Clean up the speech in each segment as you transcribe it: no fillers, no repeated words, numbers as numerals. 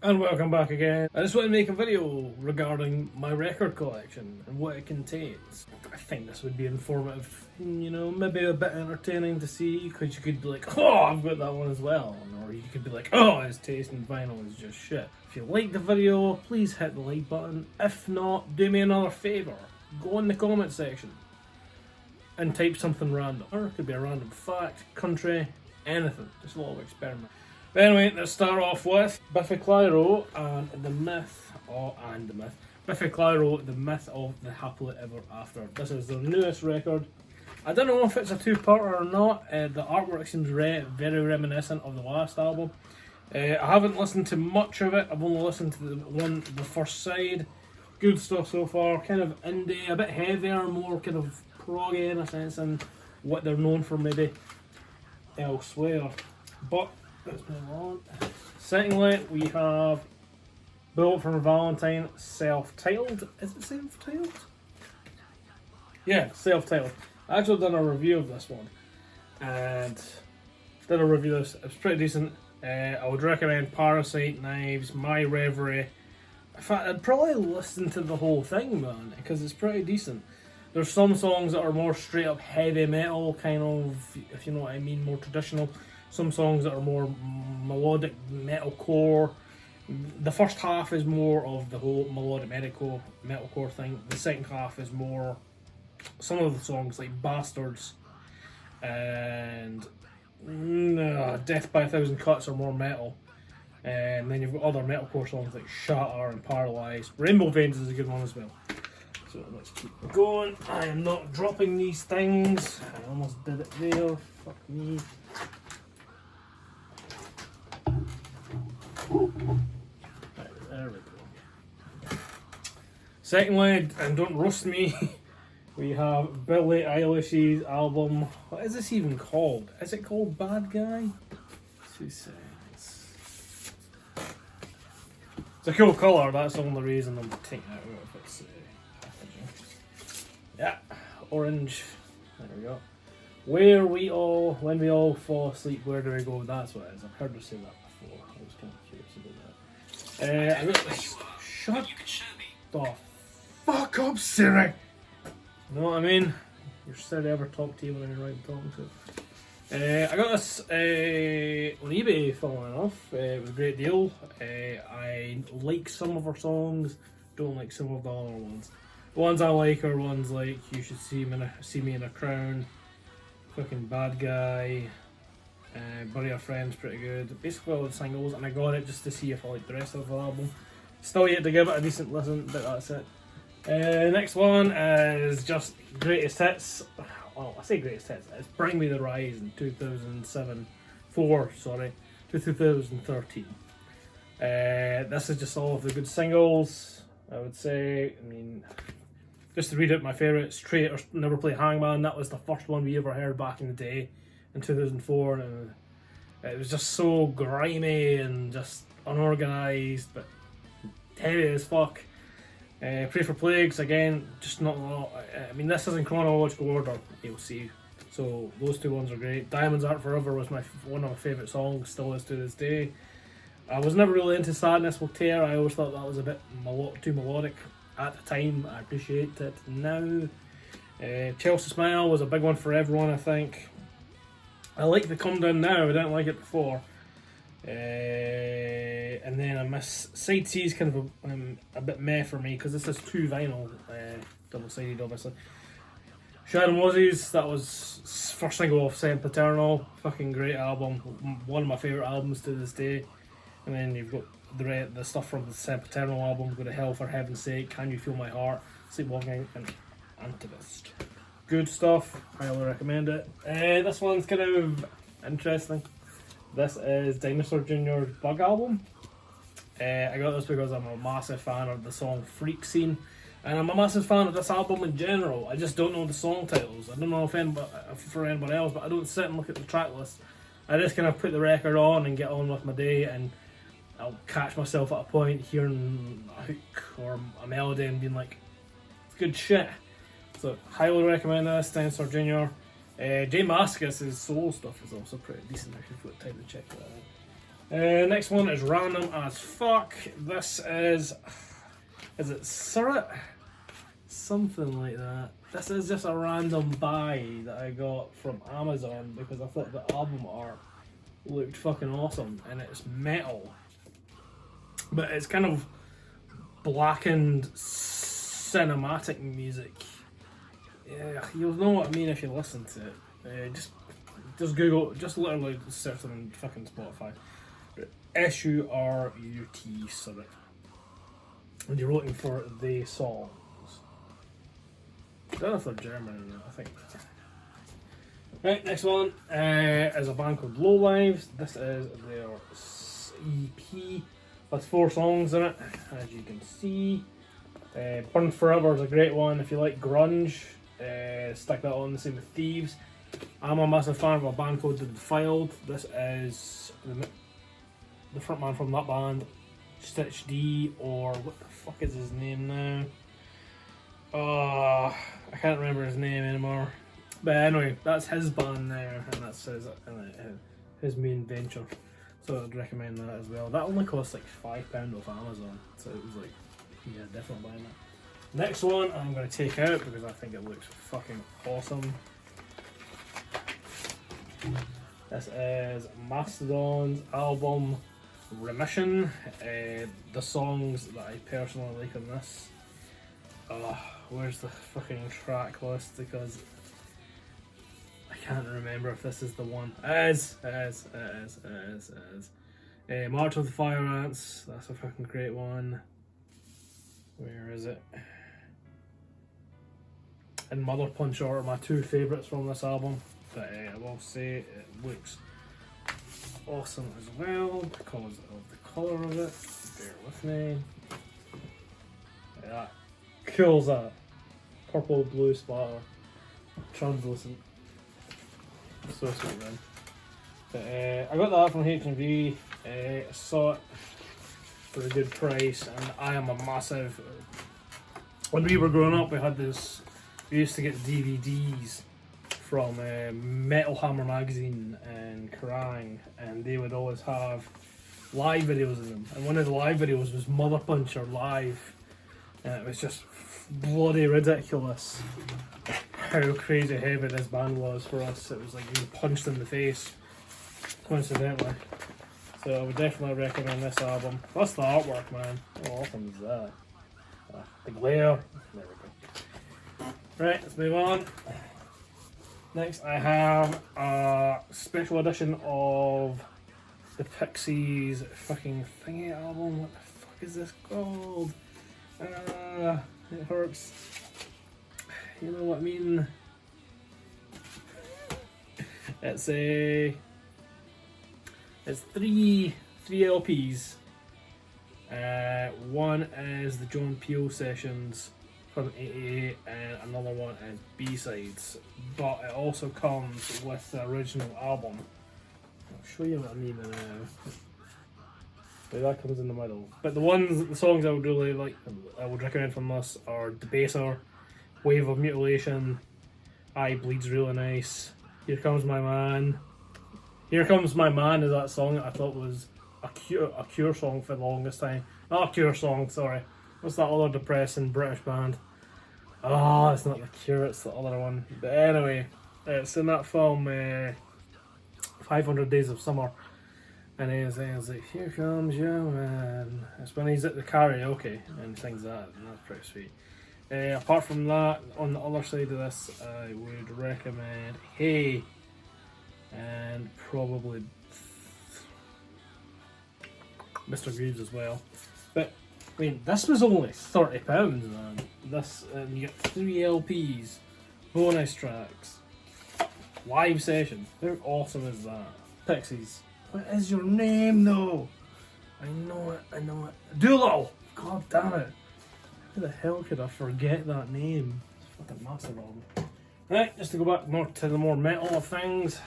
And welcome back again. I just want to make a video regarding my record collection and what it contains. I think this would be informative, you know, maybe a bit entertaining to see, because you could be like, oh, I've got that one as well. Or you could be like, oh, his taste in vinyl is just shit. If you like the video, please hit the like button. If not, do me another favour. Go in the comment section and type something random. Or it could be a random fact, country, anything. Just a little experiment. But anyway, let's start off with Biffy Clyro and the myth. Biffy Clyro, the myth of the happily ever after. This is their newest record. I don't know if it's a two-parter or not. The artwork seems very reminiscent of the last album. I haven't listened to much of it. I've only listened to the first side. Good stuff so far. Kind of indie, a bit heavier, more kind of proggy in a sense, and what they're known for maybe elsewhere. But let's move on. Secondly, we have Bullet for Valentine, self-titled. Is it self-titled? Yeah, self-titled. I actually done a review of this one, and did a review of this. It was pretty decent. I would recommend Parasite, Knives, My Reverie. In fact, I'd probably listen to the whole thing, man, because it's pretty decent. There's some songs that are more straight up heavy metal, kind of, if you know what I mean, more traditional. Some songs that are more melodic metalcore. The first half is more of the whole melodic metalcore thing. The second half is more some of the songs like Bastards and Death by a Thousand Cuts are more metal. And then you've got other metalcore songs like Shatter and Paralyzed. Rainbow Veins is a good one as well. So let's keep going. I am not dropping these things. I almost did it there. Fuck me. Right, there we go. Secondly, and don't roast me, we have Billie Eilish's album. What is this even called? Is it called Bad Guy? 2 seconds. It's a cool colour, that's the only reason I'm taking it out of its packaging. Yeah, orange. There we go. When we all fall asleep, where do we go? That's what it is. I've heard her say that before. I was kind of curious about that. I got this. Shut the fuck up, Siri! You know what I mean? Your Siri ever talk to you when you're right talking to? I got this on eBay, funnily enough. It was a great deal. I like some of her songs, don't like some of the other ones. The ones I like are ones like You Should See Me in a Crown, fucking Bad Guy, Bury a Friend's pretty good. Basically all the singles, and I got it just to see if I like the rest of the album. Still yet to give it a decent listen, but that's it. Next one is just greatest hits. Well, I say greatest hits. It's Bring Me the Rise in 2013. This is just all of the good singles, I would say. I mean, just to read out my favourite, Straight or Never Play Hangman. That was the first one we ever heard back in the day, in 2004, and it was just so grimy and just unorganised, but heavy as fuck. Pray for Plagues, again, just not a lot. I mean, this is in chronological order, you'll see. So those two ones are great. Diamonds Aren't Forever was one of my favourite songs, still is to this day. I was never really into Sadness Will Tear. I always thought that was a bit too melodic at the time. I appreciate it now. Chelsea Smile was a big one for everyone, I think. I like the Come Down Now, I didn't like it before. And then I miss Side C is kind of a bit meh for me, because this is 2 vinyl, double-sided obviously. Sharon Moses, that was first single off Sempiternal, fucking great album, one of my favourite albums to this day. And then you've got the stuff from the Sempiternal album, Go to Hell for Heaven's Sake, Can You Feel My Heart, Sleepwalking, and Antivist. Good stuff, highly recommend it. This one's kind of interesting. This is Dinosaur Jr.'s Bug album. I got this because I'm a massive fan of the song Freak Scene, and I'm a massive fan of this album in general. I just don't know the song titles. I don't know if for anybody else, but I don't sit and look at the track list. I just kind of put the record on and get on with my day, and I'll catch myself at a point hearing a hook or a melody and being like, it's good shit. So highly recommend this, Dinosaur Jr. Jay Mascis' solo stuff is also pretty decent if you've got time to check that out. Next one is random as fuck. This is it Surrett? Something like that. This is just a random buy that I got from Amazon because I thought the album art looked fucking awesome, and it's metal. But it's kind of blackened cinematic music. Yeah, you'll know what I mean if you listen to it. Just Google, just literally search them on fucking Spotify. Surut, Surrett. And you're looking for the songs. I don't know if they're German or not, I think. Right, next one is a band called Lowlives. This is their EP. Has 4 songs in it, as you can see. Burn Forever is a great one. If you like grunge, stick that on. The same with Thieves. I'm a massive fan of a band called The Defiled. This is the frontman from that band, Stitch D, or what the fuck is his name now? I can't remember his name anymore. But anyway, that's his band there, and that's his main venture. So I'd recommend that as well. That only costs like £5 off Amazon, so it was like, yeah, definitely buying that. Next one I'm going to take out because I think it looks fucking awesome. This is Mastodon's album Remission. The songs that I personally like on this. Where's the fucking track list? Because I can't remember if this is the one. It is. March of the Fire Ants. That's a fucking great one. Where is it? And Mother Puncher are my 2 favourites from this album. But I will say it looks awesome as well because of the colour of it. Bear with me. Yeah, cool as that. Purple blue splatter. Translucent. So sweet, man. But, I got that from H&V. I saw it for a good price, and I am a massive. When we were growing up, we had this. We used to get DVDs from Metal Hammer magazine and Kerrang, and they would always have live videos in them. And one of the live videos was Mother Puncher live, and it was just bloody ridiculous how crazy heavy this band was for us. It was like being punched in the face, coincidentally. So I would definitely recommend this album. Plus the artwork, man. How awesome is that? The glare. There we go. Right, let's move on. Next I have a special edition of the Pixies fucking thingy album. What the fuck is this called? It hurts. You know what I mean? It's three LPs. One is the John Peel sessions from '88, and another one is B-sides. But it also comes with the original album. I'll show you what I mean now. But that comes in the middle. But the songs I would really like, I would recommend from this are Debaser, Wave of Mutilation, Eye Bleeds Really Nice, Here Comes My Man. Here Comes My Man is that song that I thought was a Cure song for the longest time. Not a Cure song, sorry. What's that other depressing British band? Oh, it's not the Cure, it's the other one. But anyway, it's in that film 500 Days of Summer. And he's like, here comes your man. It's when he's at the karaoke and sings that, and that's pretty sweet. Apart from that, on the other side of this, I would recommend Hey, and probably Mr. Greaves as well. But I mean, this was only £30, man. This, and you get 3 LPs, bonus tracks, live sessions. How awesome is that? Pixies. What is your name though? I know it. Doolittle! God damn it. How the hell could I forget that name? It's fucking massive album. Right, just to go back more to the more metal of things.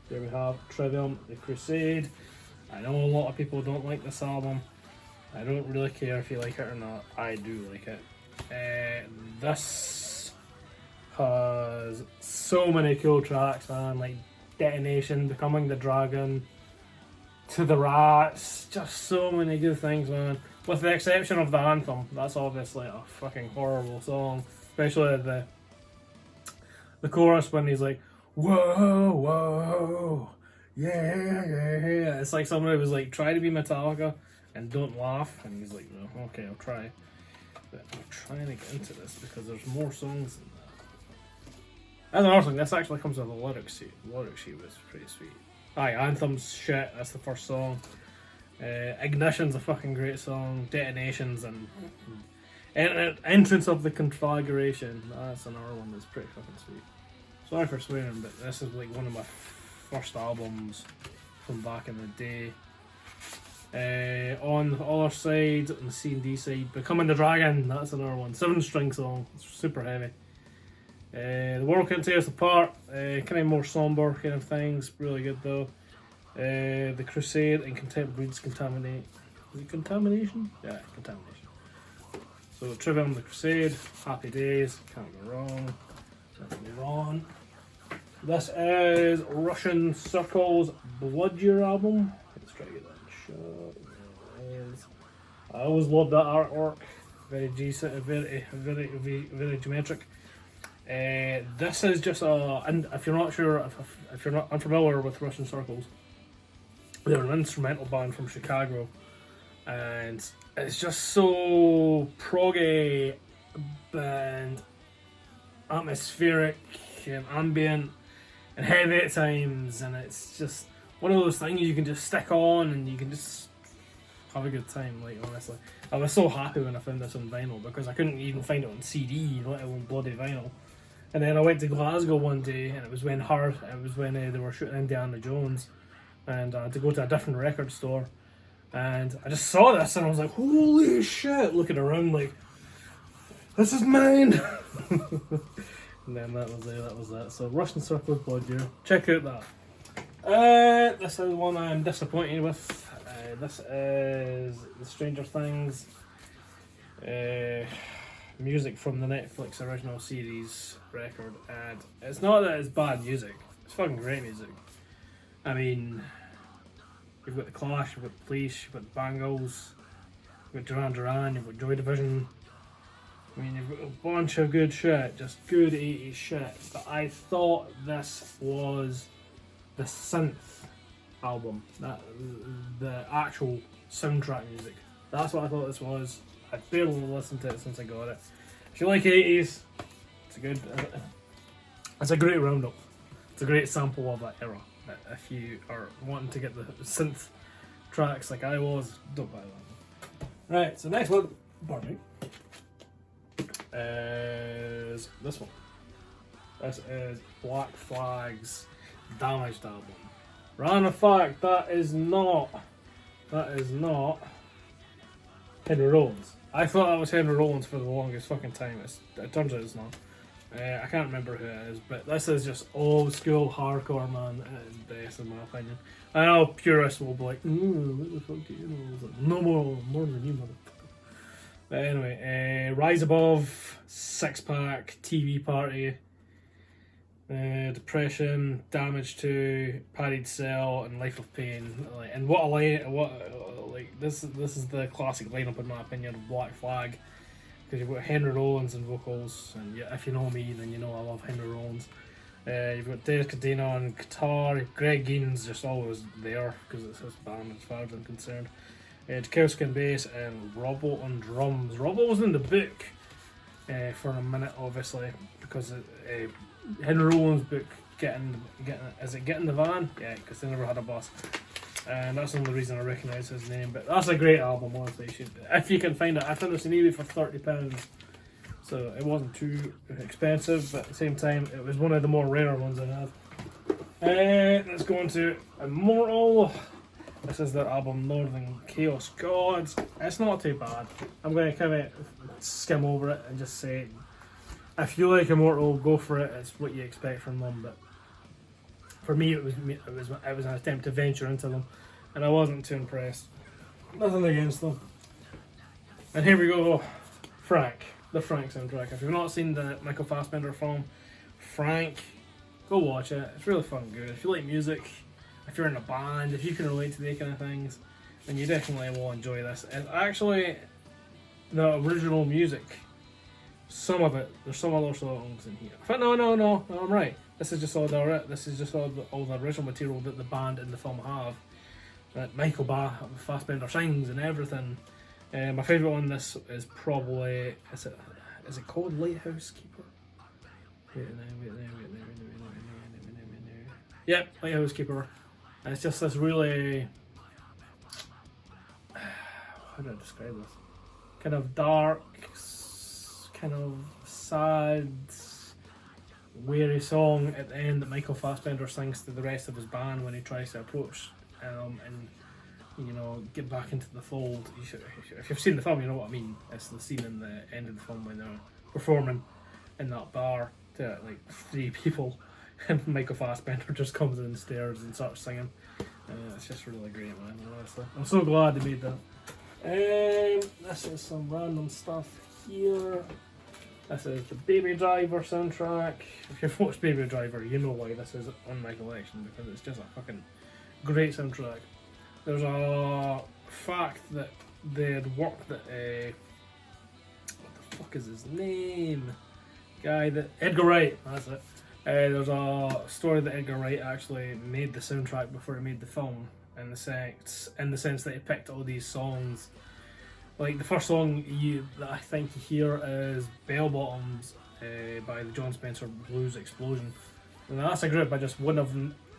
There we have Trivium, The Crusade. I know a lot of people don't like this album. I don't really care if you like it or not. I do like it. This has so many cool tracks, man. Like Detonation, Becoming the Dragon, to the Rats, just so many good things, man. With the exception of the anthem, that's obviously a fucking horrible song, especially the chorus when he's like, whoa, whoa, yeah, yeah, yeah. It's like somebody was like, try to be Metallica and don't laugh, and he's like, no, okay, I'll try. But I'm trying to get into this because there's more songs than that. And another thing, this actually comes with a lyric sheet. The lyric sheet was pretty sweet. Aye, Anthem's shit, that's the first song. Ignition's a fucking great song. Detonations and Entrance of the Conflagration, that's another one that's pretty fucking sweet. Sorry for swearing, but this is like one of my first albums from back in the day. On the other side, on the C and D side, Becoming the Dragon, that's another one. 7-string song, it's super heavy. The World Can't Tear Us Apart, kind of more somber kind of things, really good though. The Crusade and Contempt Breeds Contaminate. Is it Contamination? Yeah, Contamination. So Trivium, The Crusade, Happy Days, can't go wrong. Let's move on. This is Russian Circle's Blood Year album. Let's try to get that shot. There it is. I always loved that artwork. Very decent, very geometric. This is just a, and if you're not sure, if you're not unfamiliar with Russian Circles, they're an instrumental band from Chicago, and it's just so proggy and atmospheric and ambient and heavy at times, and it's just one of those things you can just stick on and you can just have a good time. Like, honestly, I was so happy when I found this on vinyl because I couldn't even find it on CD, let alone bloody vinyl. And then I went to Glasgow one day, and it was when they were shooting Indiana Jones, and I had to go to a different record store, and I just saw this and I was like, holy shit, looking around like, this is mine. And then that was it. So Russian Circle Blood Year, check out that. This is one I'm disappointed with. This is the Stranger Things music from the Netflix original series record, and it's not that it's bad music, it's fucking great music. I mean, you've got the Clash, you've got the Police, you've got the Bangles, you've got Duran Duran, you've got Joy Division. I mean, you've got a bunch of good shit, just good 80s shit. But I thought this was the synth album, the actual soundtrack music. That's what I thought this was. I barely listened to it since I got it. If you like 80s, it's a great roundup. It's a great sample of that era. If you are wanting to get the synth tracks like I was, don't buy that. Right, so next one, pardon me, is this one. This is Black Flag's Damaged album. Random fact, that is not Henry Rollins. I thought that was Henry Rollins for the longest fucking time. It turns out it's not. I can't remember who it is, but this is just old school hardcore, man. It is best in my opinion. I know purists will be like, what the fuck do you know? Like, no more than you, motherfucker. But anyway, Rise Above, Six Pack, TV Party, Depression, Damage 2, Padded Cell, and Life of Pain. And this is the classic lineup in my opinion of Black Flag, because you've got Henry Rollins in vocals, and if you know me, then you know I love Henry Rollins. You've got Dave Cadena on guitar, Greg Geen's just always there because it's his band as far as I'm concerned. Tchaikovsky on bass and Robbo on drums. Robbo was in the book for a minute, obviously, because Henry Rollins' book, Get in the Van? Yeah, because they never had a bus. And that's the only reason I recognise his name. But that's a great album, honestly. If you can find it. I found this on eBay for £30. So it wasn't too expensive, but at the same time, it was one of the more rare ones I had. Let's go into Immortal. This is their album Northern Chaos Gods. It's not too bad. I'm going to kind of skim over it and just say, if you like Immortal, go for it. It's what you expect from them. But for me, it was an attempt to venture into them, and I wasn't too impressed. Nothing against them. And here we go, Frank, the Frank soundtrack. If you've not seen the Michael Fassbender film, Frank, go watch it. It's really fun, good. If you like music, if you're in a band, if you can relate to these kind of things, then you definitely will enjoy this. And actually, the original music, some of it, there's some other songs in here. But no, I'm right. This is just all the original material that the band and the film have. That Michael Fassbender sings and everything. My favourite one. This is probably is it called Lighthouse Keeper? Yep, Lighthouse Keeper. And it's just this really, how do I describe this? Kind of dark, kind of sad, weary song at the end that Michael Fassbender sings to the rest of his band when he tries to approach and get back into the fold. If you've seen the film, you know what I mean. It's the scene in the end of the film when they're performing in that bar to like 3 people, and Michael Fassbender just comes in the stairs and starts singing. It's just really great, man. Honestly, I'm so glad they made that. This is some random stuff here. This is the Baby Driver soundtrack. If you've watched Baby Driver, you know why this is on my collection, because it's just a fucking great soundtrack. There's a fact that they had worked at what the fuck is his name? Edgar Wright, that's it. There's a story that Edgar Wright actually made the soundtrack before he made the film, in the sense that he picked all these songs. Like the first song that I think you hear is Bell Bottoms by the John Spencer Blues Explosion. And that's a group I just wouldn't have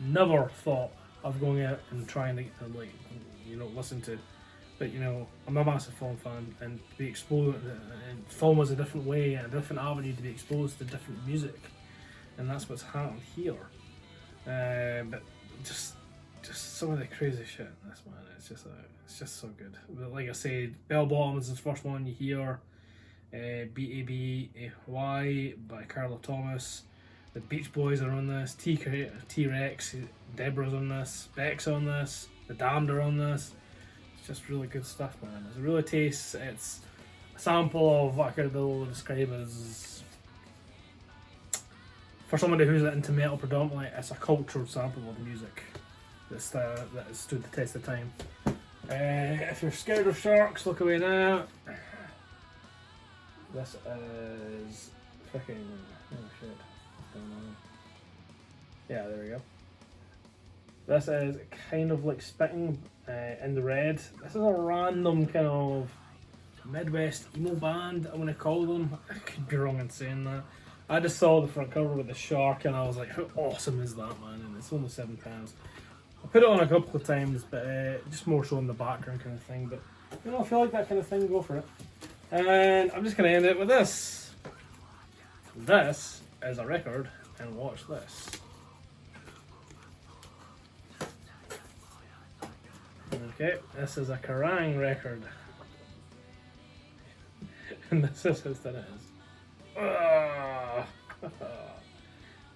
never thought of going out and trying to listen to. But I'm a massive film fan, and to be exposed, and film was a different way and a different avenue to be exposed to different music, and that's what's happened here. But just some of the crazy shit in this, man. It's just so good. But like I said, Bell Bottoms is the first one you hear. BABY by Carla Thomas. The Beach Boys are on this. T-Rex, Deborah's on this. Beck's on this. The Damned are on this. It's just really good stuff, man. It really tastes. It's a sample of what I could describe as, for somebody who's into metal predominantly, it's a cultural sample of music that has stood the test of time. If you're scared of sharks, look away now. This is fucking, oh shit, what's going on? Yeah, there we go. This is kind of like Spitting in the Red. This is a random kind of Midwest emo band, I'm gonna call them. I could be wrong in saying that. I just saw the front cover with the shark and I was like, how awesome is that, man? And it's only £7. I put it on a couple of times, but just more so in the background kind of thing. But if you like that kind of thing, go for it. And I'm just going to end it with this. This is a record, and watch this. Okay, this is a Kerrang record. And this is how thin it is.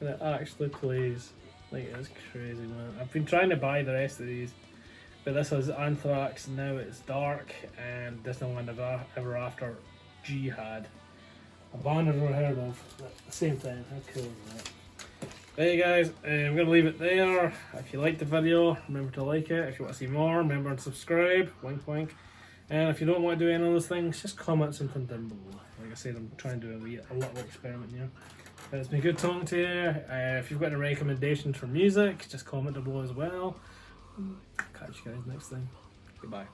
And it actually plays. Like, it's crazy, man. I've been trying to buy the rest of these, but this is Anthrax, Now It's Dark, and Disneyland Ever After Jihad. A band I've never heard of at the same time. How cool is that? There you guys, I'm going to leave it there. If you liked the video, remember to like it. If you want to see more, remember to subscribe. Wink wink. And if you don't want to do any of those things, just comment something down below. Like I said, I'm trying to do a little experiment here. But it's been good talking to you. If you've got any recommendations for music, just comment down below as well. Catch you guys next time. Goodbye.